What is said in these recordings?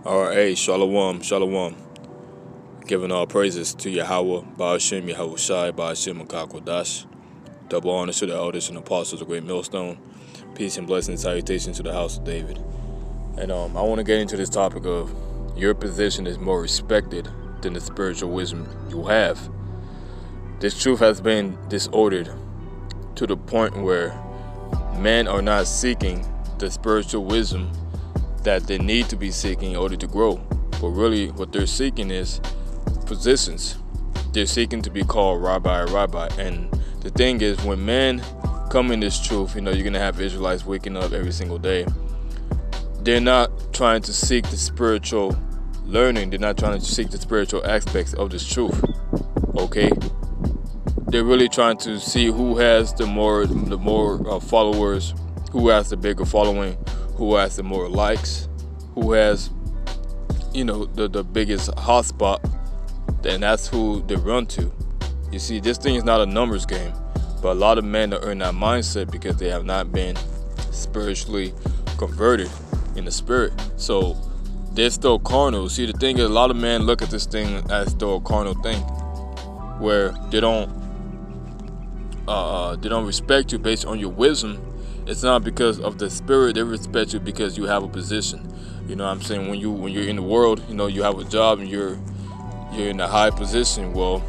All right, hey, shalom, shalom. Giving all praises to Yahweh, Ba'ashem, Yahweh Shai, Ba'ashem, Makakodash. Double honor to the elders and apostles of Great Millstone. Peace and blessings, salutations to the house of David. And I want to get into this topic of your position is more respected than the spiritual wisdom you have. This truth has been disordered to the point where men are not seeking the spiritual wisdom that they need to be seeking in order to grow. But really what they're seeking is positions. They're seeking to be called rabbi. And the thing is, when men come in this truth, you're going to have Israelites waking up every single day. They're not trying to seek the spiritual learning. They're not trying to seek the spiritual aspects of this truth. Okay? They're really trying to see who has the more followers, who has the bigger following, who has the more likes, who has, the biggest hotspot, then that's who they run to. You see, this thing is not a numbers game, but a lot of men are in that mindset because they have not been spiritually converted in the spirit. So they're still carnal. See, the thing is, a lot of men look at this thing as still a carnal thing, where they don't respect you based on your wisdom. It's not because of the spirit. They respect you because you have a position. You know what I'm saying? When you're in the world, you have a job and you're in a high position. Well,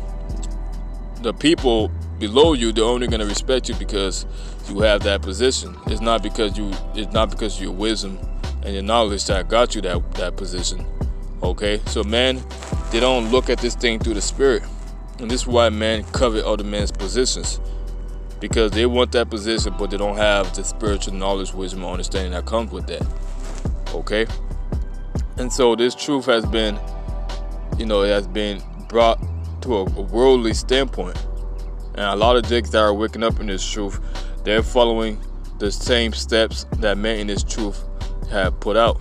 the people below you, they're only gonna respect you because you have that position. It's not because your wisdom and your knowledge that got you that position. Okay? So men, they don't look at this thing through the spirit. And this is why men covet other men's positions. Because they want that position, but they don't have the spiritual knowledge, wisdom, or understanding that comes with that. Okay? And so this truth has been, it has been brought to a worldly standpoint. And a lot of jakes that are waking up in this truth, they're following the same steps that men in this truth have put out.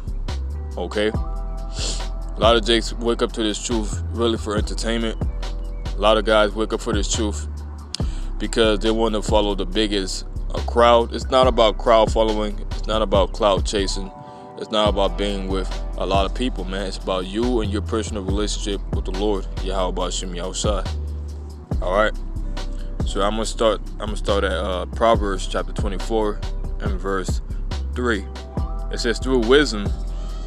Okay? A lot of jakes wake up to this truth really for entertainment. A lot of guys wake up for this truth because they want to follow the biggest crowd. It's not about crowd following. It's not about cloud chasing. It's not about being with a lot of people, man. It's about you and your personal relationship with the Lord, Yahweh Ba'ashem Yahweh Shai. All right. So I'm gonna start at Proverbs chapter 24 and verse 3. It says, "Through wisdom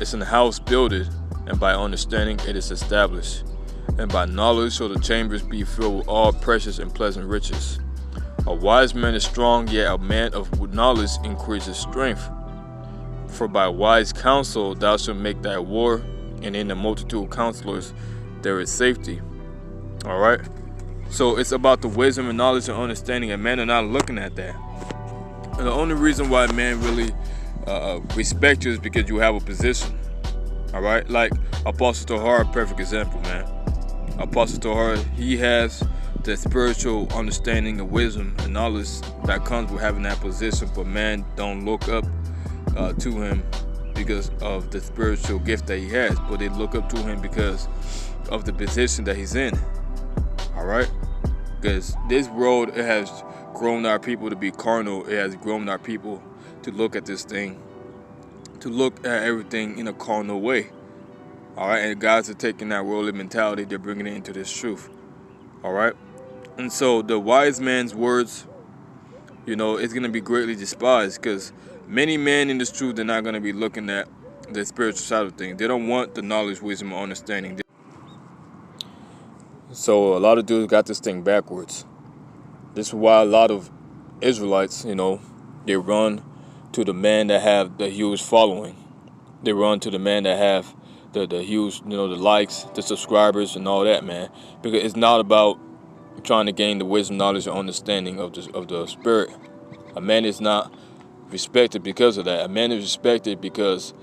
is an house builded, and by understanding it is established, and by knowledge shall the chambers be filled with all precious and pleasant riches. A wise man is strong, yet a man of knowledge increases strength. For by wise counsel thou shalt make thy war, and in the multitude of counselors there is safety." All right? So it's about the wisdom and knowledge and understanding, and men are not looking at that. And the only reason why men really respect you is because you have a position. All right? Like Apostle Tahar, perfect example, man. Apostle Tahar, he has the spiritual understanding and wisdom and knowledge that comes with having that position, but man don't look up to him because of the spiritual gift that he has, but they look up to him because of the position that he's in. All right? Because this world, it has grown our people to be carnal. It has grown our people to look at this thing, to look at everything in a carnal way. All right, and guys are taking that worldly mentality, they're bringing it into this truth. All right, and so the wise man's words, it's going to be greatly despised because many men in this truth, they're not going to be looking at the spiritual side of things. They don't want the knowledge, wisdom, or understanding. So a lot of dudes got this thing backwards. This is why a lot of Israelites, they run to the men that have the huge following. They run to the men that have the huge, the likes, the subscribers, and all that, man. Because it's not about trying to gain the wisdom, knowledge, and understanding of the spirit. A man is not respected because of that. A man is respected because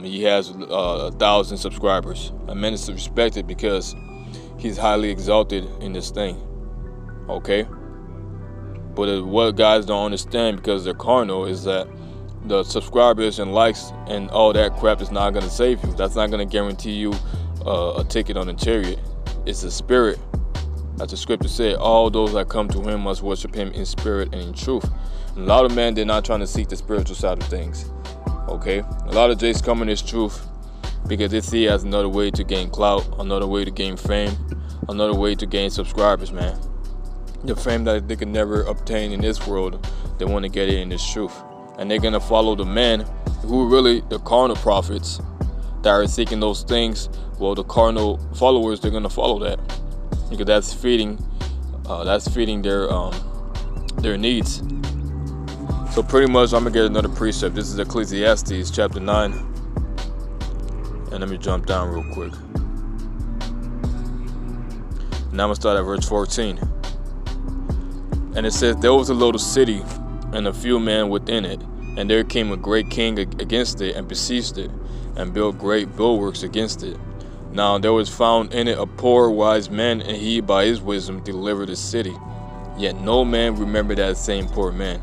he has 1,000 subscribers. A man is respected because he's highly exalted in this thing. Okay? But what guys don't understand because they're carnal is that the subscribers and likes and all that crap is not going to save you. That's not going to guarantee you a ticket on the chariot. It's the spirit. As the scripture said, all those that come to him must worship him in spirit and in truth. And a lot of men, they're not trying to seek the spiritual side of things. Okay? A lot of Jays come in this truth because they see it as another way to gain clout, another way to gain fame, another way to gain subscribers, man. The fame that they can never obtain in this world, they want to get it in this truth. And they're going to follow the men who really the carnal prophets that are seeking those things. Well, the carnal followers, they're going to follow that because that's feeding their needs. So pretty much I'm going to get another precept. This is Ecclesiastes chapter 9. And let me jump down real quick. Now I'm going to start at verse 14. And it says, there was a little city and a few men within it. And there came a great king against it and besieged it and built great bulwarks against it. Now there was found in it a poor wise man, and he by his wisdom delivered the city. Yet no man remembered that same poor man.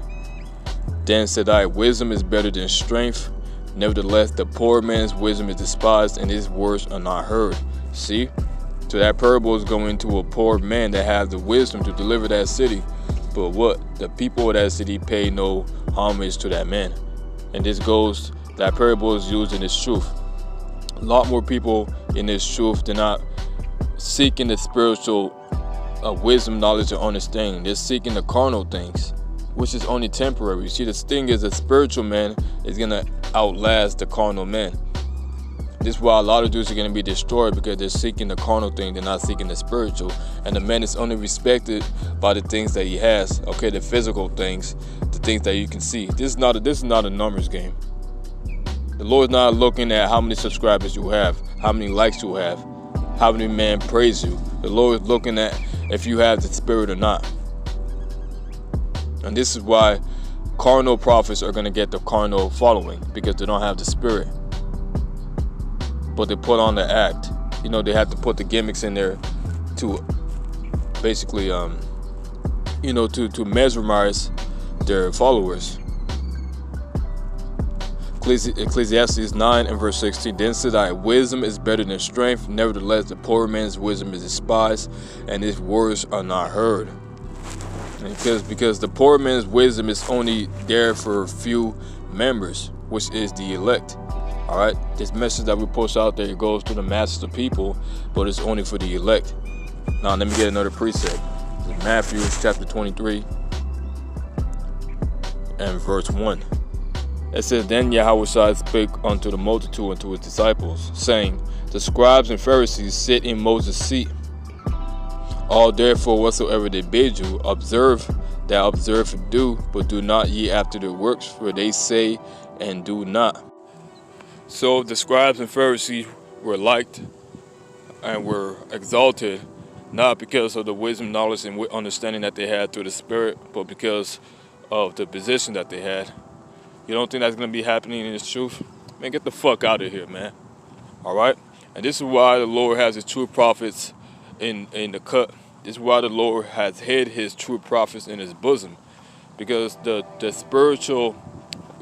Then said I, wisdom is better than strength. Nevertheless, the poor man's wisdom is despised, and his words are not heard. See? So that parable is going to a poor man that has the wisdom to deliver that city. But what? The people of that city pay no homage to that man. And that parable is used in this truth. A lot more people in this truth, they're not seeking the spiritual wisdom, knowledge, or understanding. They're seeking the carnal things, which is only temporary. See, the thing is, a spiritual man is going to outlast the carnal man. This is why a lot of dudes are going to be destroyed, because they're seeking the carnal thing, they're not seeking the spiritual. And the man is only respected by the things that he has, okay, the physical things, the things that you can see. This is not a numbers game. The Lord's not looking at how many subscribers you have, how many likes you have, how many men praise you. The Lord is looking at if you have the spirit or not. And this is why carnal prophets are going to get the carnal following, because they don't have the spirit. But they put on the act. You know, they have to put the gimmicks in there to basically, to mesmerize their followers. Ecclesiastes 9 and verse 16. Then said I, wisdom is better than strength. Nevertheless, the poor man's wisdom is despised, and his words are not heard. And because the poor man's wisdom is only there for a few members, which is the elect. All right, this message that we push out there, it goes to the masses of people, but it's only for the elect. Now, let me get another precept. In Matthew chapter 23 and verse 1. It says, Then Yahweh spake unto the multitude and to his disciples, saying, The scribes and Pharisees sit in Moses' seat. All therefore whatsoever they bid you, observe and do, but do not ye after their works, for they say and do not. So the scribes and Pharisees were liked and were exalted, not because of the wisdom, knowledge, and understanding that they had through the Spirit, but because of the position that they had. You don't think that's going to be happening in this truth? Man, get the fuck out of here, man. All right? And this is why the Lord has his true prophets in the cut. This is why the Lord has hid his true prophets in his bosom. Because the spiritual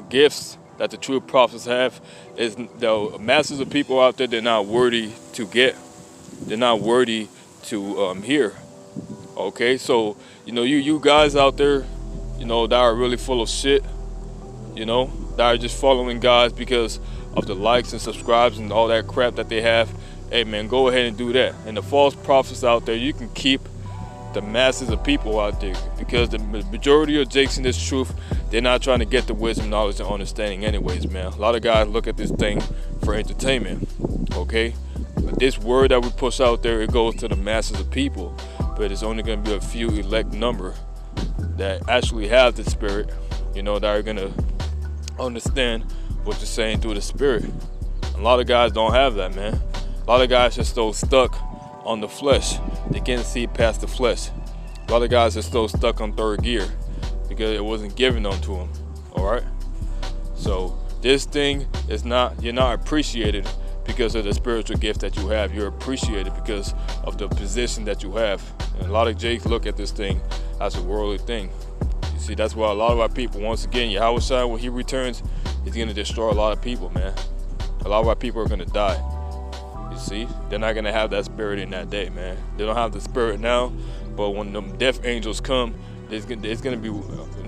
gifts that the true prophets have is the masses of people out there, they're not worthy to get. They're not worthy to hear. Okay? So, you guys out there, that are really full of shit, that are just following guys because of the likes and subscribes and all that crap that they have. Hey man, go ahead and do that. And the false prophets out there, you can keep the masses of people out there, because the majority of jakes in this truth, they're not trying to get the wisdom, knowledge, and understanding anyways, man. A lot of guys look at this thing for entertainment, okay? But this word that we push out there, it goes to the masses of people, but it's only going to be a few elect number that actually have the Spirit, that are going to understand what you're saying through the Spirit. A lot of guys don't have that, man. A lot of guys just so stuck on the flesh. They can't see past the flesh. A lot of guys are still stuck on third gear because it wasn't given unto them. All right. So this thing is you're not appreciated because of the spiritual gift that you have. You're appreciated because of the position that you have. And a lot of jakes look at this thing as a worldly thing. You see, that's why a lot of our people, once again, Yahweh, when he returns, he's going to destroy a lot of people, man. A lot of our people are going to die. You see, they're not going to have that spirit in that day, man. They don't have the spirit now, but when them death angels come, it's going to be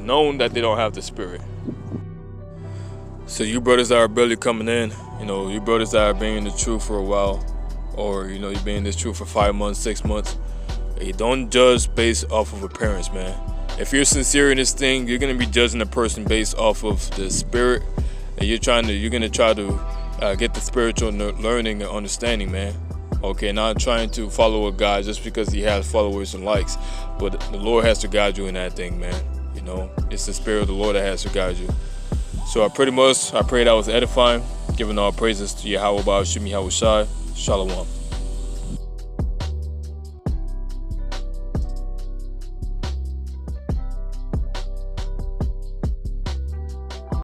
known that they don't have the spirit. So you brothers that are barely coming in, you brothers that are being in the truth for a while, or you've been in this truth for 5 months, 6 months. Hey, don't judge based off of appearance, man. If you're sincere in this thing, you're gonna be judging a person based off of the spirit, and you're gonna try to get the spiritual learning and understanding, man. Okay, not trying to follow a guy just because he has followers and likes, but the Lord has to guide you in that thing, man. It's the spirit of the Lord that has to guide you. So I pray that was edifying, giving all praises to Yahweh Ba'ashim Yahushai. Shalom.